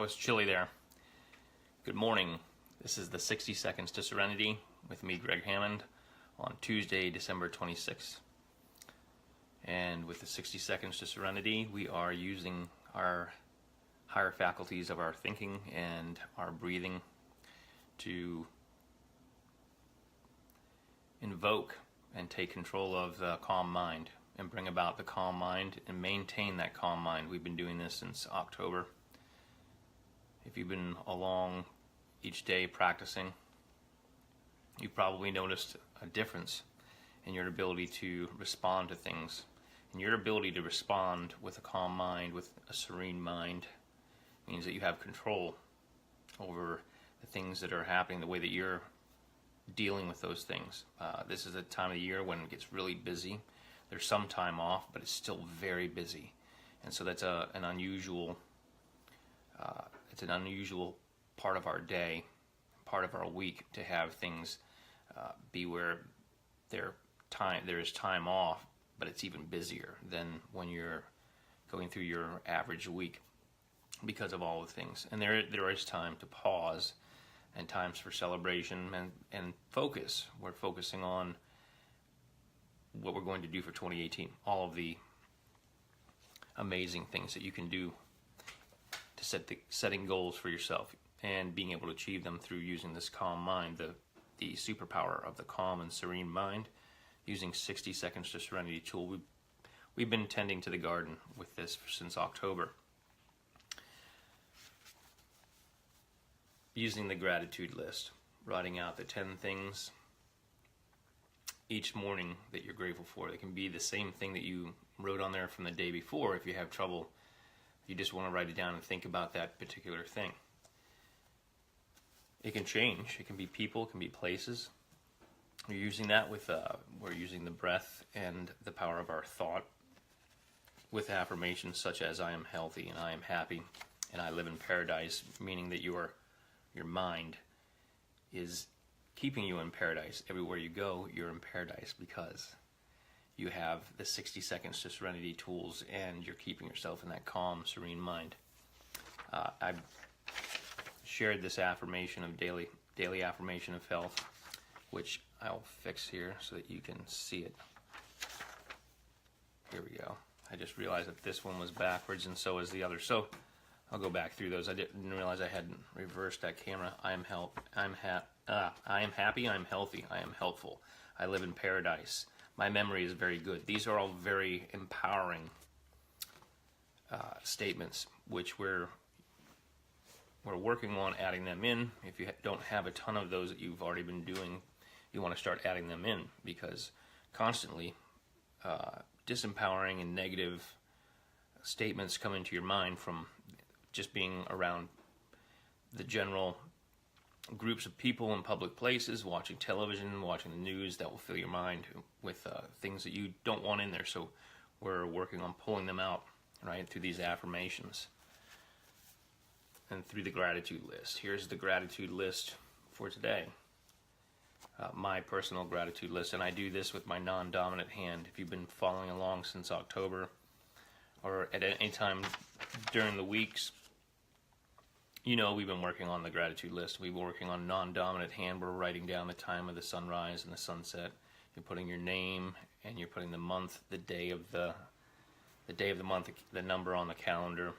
it's chilly there. Good morning. This is the 60 Seconds to Serenity with me, Gregg Hammond, on Tuesday, December 26th. And with the 60 Seconds to Serenity, we are using our higher faculties of our thinking and our breathing to invoke and take control of the calm mind and bring about the calm mind and maintain that calm mind. We've been doing this since October. If you've been along each day practicing, you've probably noticed a difference in your ability to respond to things. And your ability to respond with a calm mind, with a serene mind, means that you have control over the things that are happening, the way that you're dealing with those things. This is a time of the year when it gets really busy. There's some time off, but it's still very busy. And so that's an unusual part of our day, part of our week, to have things be where there is time off, but it's even busier than when you're going through your average week because of all the things. And there is time to pause and times for celebration and focus. We're focusing on what we're going to do for 2018, all of the amazing things that you can do to setting goals for yourself and being able to achieve them through using this calm mind, the superpower of the calm and serene mind, using 60 Seconds to Serenity tool. We've been tending to the garden with this since October, using the gratitude list, writing out the 10 things each morning that you're grateful for. It can be the same thing that you wrote on there from the day before. If you have trouble, you just want to write it down and think about that particular thing. It can change. It can be people, it can be places. We're using that with, we're using the breath and the power of our thought with affirmations such as I am healthy and I am happy and I live in paradise, meaning that your mind is keeping you in paradise. Everywhere you go, you're in paradise because you have the 60 Seconds to Serenity tools and you're keeping yourself in that calm, serene mind. I've shared this affirmation of daily affirmation of health, which I'll fix here so that you can see it. Here we go. I just realized that this one was backwards and so is the other. So I'll go back through those. I didn't realize I hadn't reversed that camera. I am happy, I am healthy, I am helpful. I live in paradise. My memory is very good. These are all very empowering statements, which we're working on adding them in. If you don't have a ton of those that you've already been doing, you want to start adding them in, because constantly disempowering and negative statements come into your mind from just being around the general groups of people in public places, watching television, watching the news. That will fill your mind with things that you don't want in there. So we're working on pulling them out, right, through these affirmations and through the gratitude list. Here's the gratitude list for today. My personal gratitude list, and I do this with my non-dominant hand. If you've been following along since October or at any time during the weeks, you know we've been working on the gratitude list. We've been working on non-dominant hand. We're writing down the time of the sunrise and the sunset. You're putting your name and you're putting the month, the day of the month, the number on the calendar,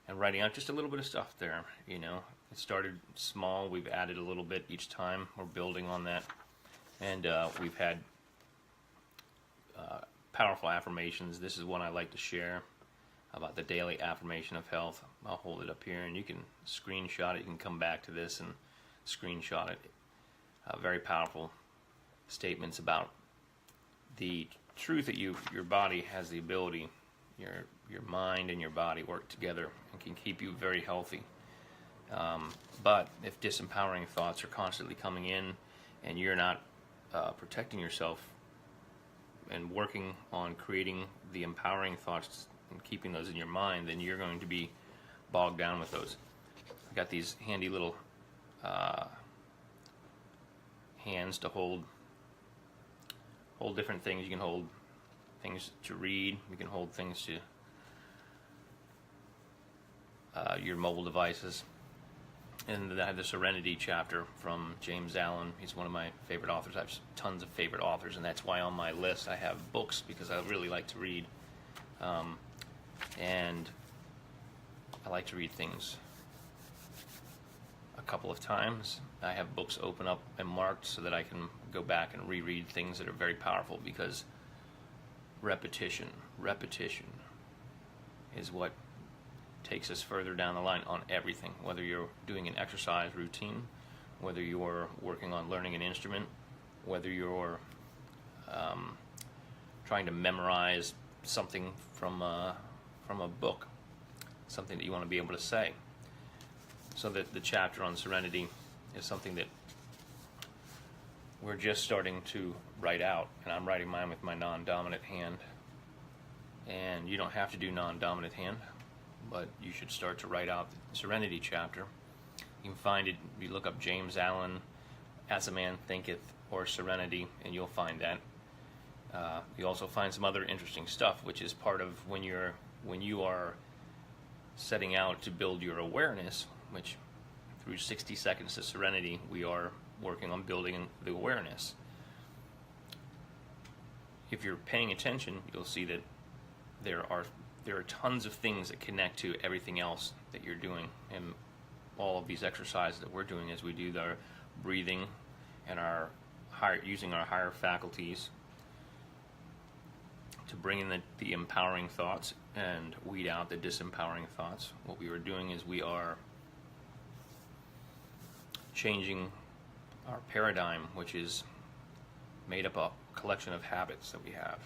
and writing out just a little bit of stuff there. You know, it started small. We've added a little bit each time. We're building on that, and we've had powerful affirmations. This is one I like to share about the daily affirmation of health. I'll hold it up here and you can screenshot it. You can come back to this and screenshot it. Very powerful statements about the truth that your body has the ability, your mind and your body work together and can keep you very healthy. But if disempowering thoughts are constantly coming in and you're not protecting yourself and working on creating the empowering thoughts and keeping those in your mind, then you're going to be bogged down with those. I've got these handy little hands to hold different things. You can hold things to read. You can hold things to your mobile devices. And I have the Serenity chapter from James Allen. He's one of my favorite authors. I have tons of favorite authors, and that's why on my list I have books, because I really like to read. And I like to read things a couple of times. I have books open up and marked so that I can go back and reread things that are very powerful, because repetition is what takes us further down the line on everything. Whether you're doing an exercise routine, whether you're working on learning an instrument, whether you're trying to memorize something from a book, something that you want to be able to say. So that the chapter on Serenity is something that we're just starting to write out, and I'm writing mine with my non-dominant hand. And you don't have to do non-dominant hand, but you should start to write out the Serenity chapter. You can find it, you look up James Allen, As a Man Thinketh, or Serenity, and you'll find that. You also find some other interesting stuff, which is part of when you are setting out to build your awareness, which through 60 Seconds to Serenity, we are working on building the awareness. If you're paying attention, you'll see that there are tons of things that connect to everything else that you're doing, and all of these exercises that we're doing as we do our breathing and using our higher faculties to bring in the empowering thoughts and weed out the disempowering thoughts. What we are doing is we are changing our paradigm, which is made up of a collection of habits that we have.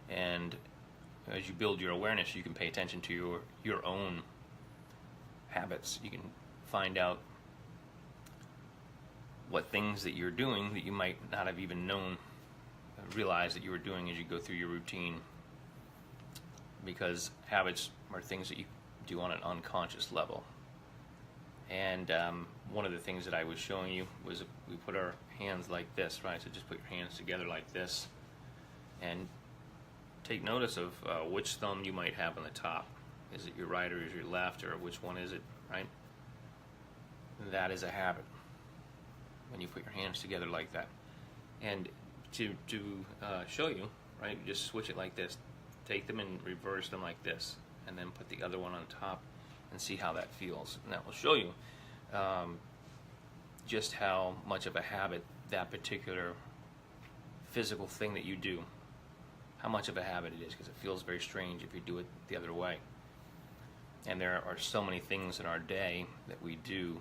And as you build your awareness, you can pay attention to your own habits. You can find out what things that you're doing that you might not have even realized that you were doing as you go through your routine. Because habits are things that you do on an unconscious level. And one of the things that I was showing you was we put our hands like this, right? So just put your hands together like this, and take notice of which thumb you might have on the top. Is it your right or is it your left, or which one is it, right? That is a habit when you put your hands together like that. And to show you, right, you just switch it like this. Take them and reverse them like this, and then put the other one on top and see how that feels. And that will show you just how much of a habit that particular physical thing that you do, how much of a habit it is, because it feels very strange if you do it the other way. And there are so many things in our day that we do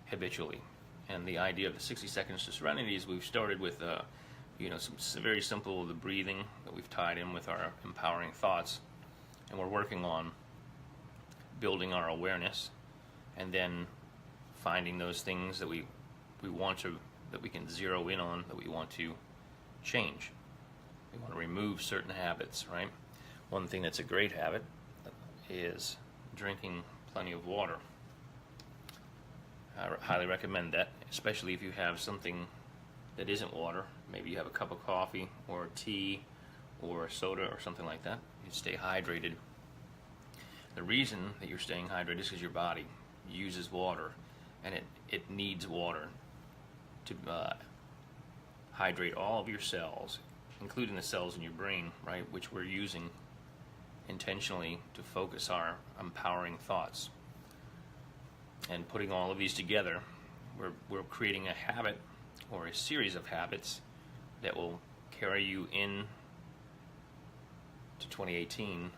habitually. And the idea of the 60 Seconds to Serenity is we've started with some very simple, the breathing that we've tied in with our empowering thoughts, and we're working on building our awareness, and then finding those things that we can zero in on, that we want to change. We want to remove certain habits, right? One thing that's a great habit is drinking plenty of water. I highly recommend that, especially if you have something that isn't water. Maybe you have a cup of coffee or tea or soda or something like that. You stay hydrated. The reason that you're staying hydrated is because your body uses water, and it needs water to hydrate all of your cells, including the cells in your brain, right, which we're using intentionally to focus our empowering thoughts. And putting all of these together, we're creating a habit or a series of habits that will carry you in to 2018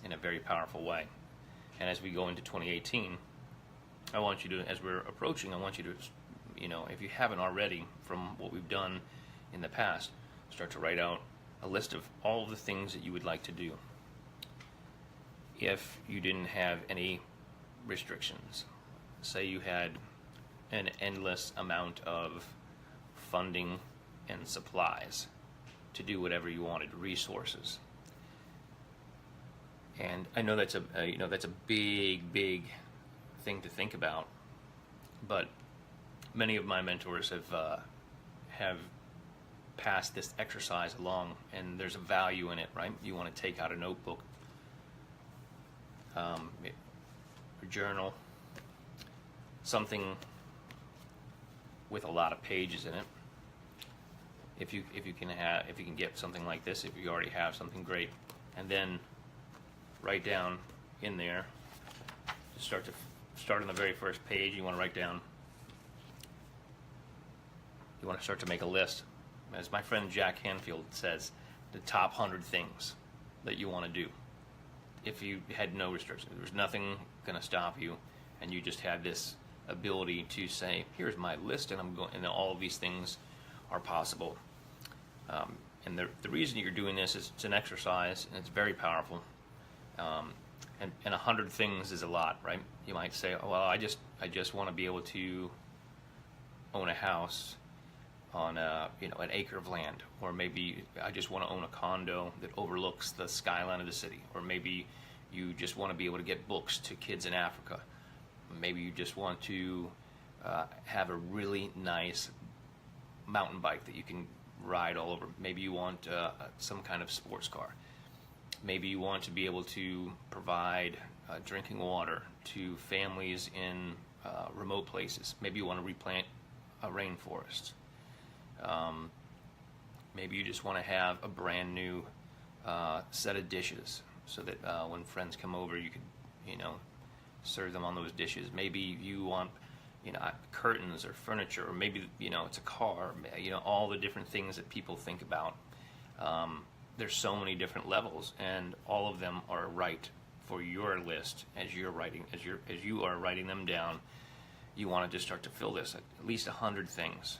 in a very powerful way. And as we go into 2018, I want you to, as we're approaching, I want you to, if you haven't already, from what we've done in the past, start to write out a list of all of the things that you would like to do if you didn't have any restrictions. Say you had an endless amount of funding and supplies to do whatever you wanted, resources. And I know that's a big thing to think about, but many of my mentors have passed this exercise along, and there's a value in it, right? You want to take out a notebook a journal, something with a lot of pages in it. If you can get something like this, if you already have something, great. And then write down in there. Start on the very first page. You want to write down. You want to start to make a list. As my friend Jack Hanfield says, the top 100 things that you want to do. If you had no restrictions, there was nothing going to stop you, and you just had this ability to say, "Here's my list," and I'm going, and all of these things are possible. And the reason you're doing this is it's an exercise, and it's very powerful. And 100 things is a lot, right? You might say, "Oh, well, I just want to be able to own a house on an acre of land," or maybe I just want to own a condo that overlooks the skyline of the city, or maybe you just want to be able to get books to kids in Africa. Maybe you just want to have a really nice mountain bike that you can ride all over. Maybe you want some kind of sports car. Maybe you want to be able to provide drinking water to families in remote places. Maybe you want to replant a rainforest. Maybe you just want to have a brand new set of dishes so that when friends come over, you could, serve them on those dishes. Maybe you want, curtains or furniture, or maybe, it's a car, all the different things that people think about. There's so many different levels, and all of them are right for your list as you are writing them down. You want to just start to fill this at least 100 things.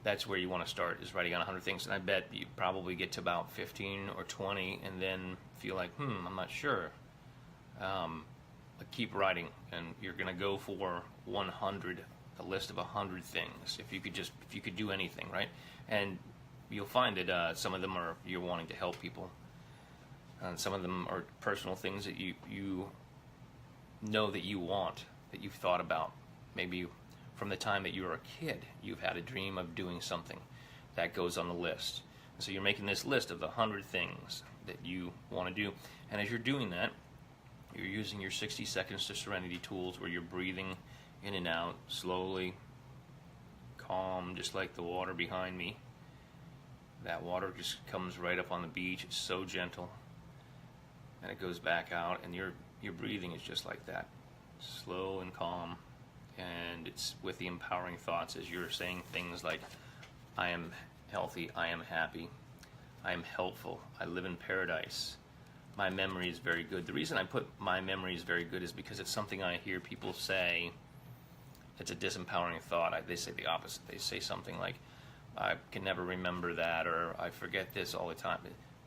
That's where you want to start, is writing on 100 things. And I bet you probably get to about 15 or 20 and then feel like, I'm not sure. But keep writing, and you're going to go for 100, a list of 100 things. If you could do anything, right? And you'll find that some of them are you're wanting to help people. And some of them are personal things that you know that you want, that you've thought about. Maybe from the time that you were a kid, you've had a dream of doing something. That goes on the list. And so you're making this list of the 100 things that you want to do. And as you're doing that, you're using your 60 seconds to Serenity tools, where you're breathing in and out slowly, calm, just like the water behind me. That water just comes right up on the beach. It's so gentle. And it goes back out, and your breathing is just like that, slow and calm. And it's with the empowering thoughts, as you're saying things like, I am healthy, I am happy, I am helpful, I live in paradise, my memory is very good. The reason I put my memory is very good is because it's something I hear people say. It's a disempowering thought. They say the opposite. They say something like, I can never remember that, or I forget this all the time.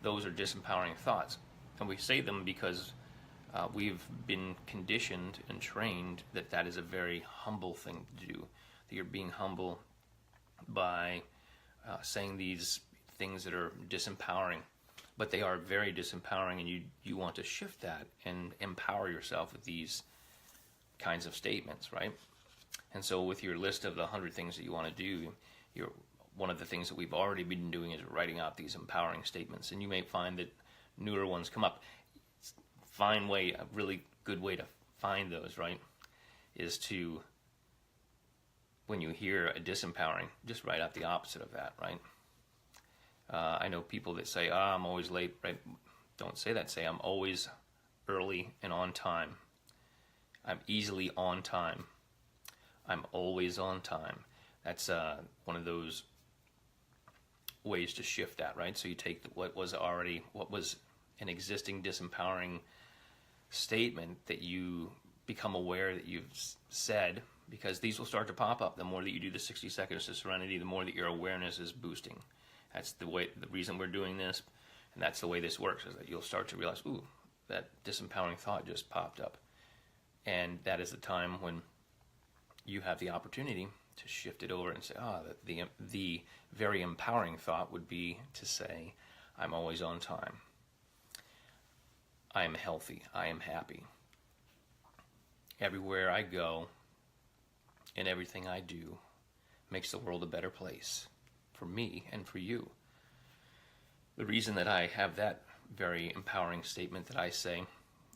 Those are disempowering thoughts. And we say them because we've been conditioned and trained that is a very humble thing to do. That you're being humble by saying these things that are disempowering. But they are very disempowering, and you want to shift that and empower yourself with these kinds of statements, right? And so with your list of the 100 things that you want to do, one of the things that we've already been doing is writing out these empowering statements. And you may find that newer ones come up. A really good way to find those, right, is to, when you hear a disempowering, just write out the opposite of that, right? I know people that say, I'm always late, right? Don't say that. Say, I'm always early and on time. I'm easily on time. I'm always on time. That's one of those ways to shift that, right? So you take what was an existing disempowering statement that you become aware that you've said, because these will start to pop up. The more that you do the 60 seconds to Serenity, the more that your awareness is boosting. That's the reason we're doing this, and that's the way this works, is that you'll start to realize, ooh, that disempowering thought just popped up. And that is the time when you have the opportunity to shift it over and say, the very empowering thought would be to say, I'm always on time. I am healthy. I am happy. Everywhere I go and everything I do makes the world a better place for me and for you. The reason that I have that very empowering statement that I say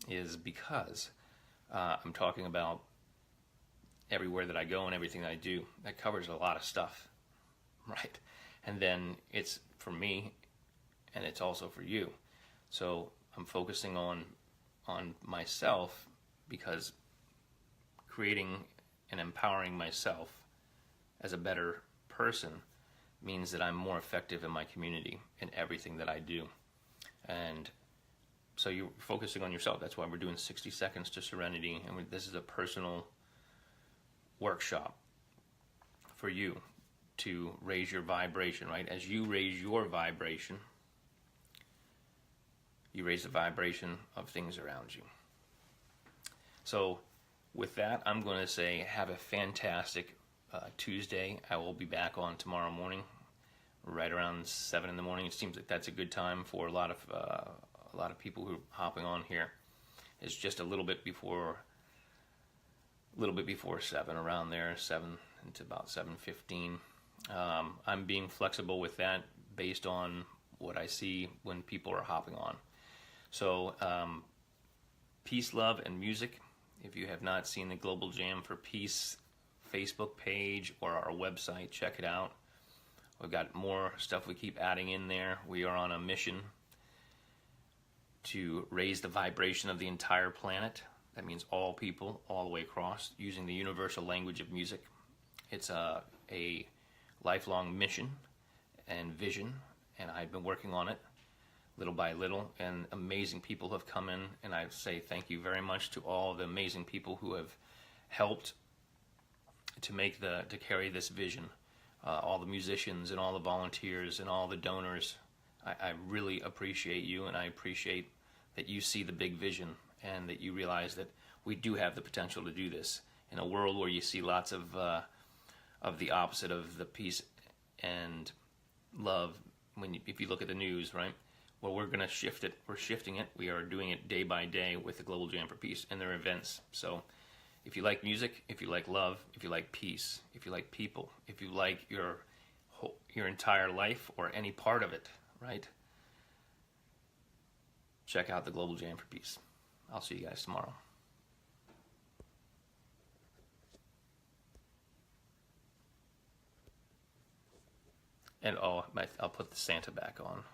is because I'm talking about everywhere that I go and everything that I do. That covers a lot of stuff, right? And then it's for me, and it's also for you. So I'm focusing on myself, because creating and empowering myself as a better person means that I'm more effective in my community in everything that I do. And so you're focusing on yourself. That's why we're doing 60 seconds to Serenity, and this is a personal workshop for you to raise your vibration, right? As you raise your vibration, you raise the vibration of things around you. So with that, I'm going to say have a fantastic Tuesday. I will be back on tomorrow morning, right around 7 in the morning. It seems like that's a good time for a lot of people who are hopping on here. It's just a little bit before 7, around there, 7 into about 7:15. I'm being flexible with that based on what I see when people are hopping on. So peace, love, and music. If you have not seen the Global Jam for Peace Facebook page or our website, check it out. We've got more stuff we keep adding in there. We are on a mission to raise the vibration of the entire planet. That means all people, all the way across, using the universal language of music. It's a lifelong mission and vision, and I've been working on it little by little, and amazing people have come in, and I say thank you very much to all the amazing people who have helped to carry this vision. All the musicians and all the volunteers and all the donors. I really appreciate you, and I appreciate that you see the big vision and that you realize that we do have the potential to do this in a world where you see lots of the opposite of the peace and love. If you look at the news, right? Well, we're going to shift it. We're shifting it. We are doing it day by day with the Global Jam for Peace and their events. So if you like music, if you like love, if you like peace, if you like people, if you like your entire life or any part of it, right? Check out the Global Jam for Peace. I'll see you guys tomorrow. And I'll put the Santa back on.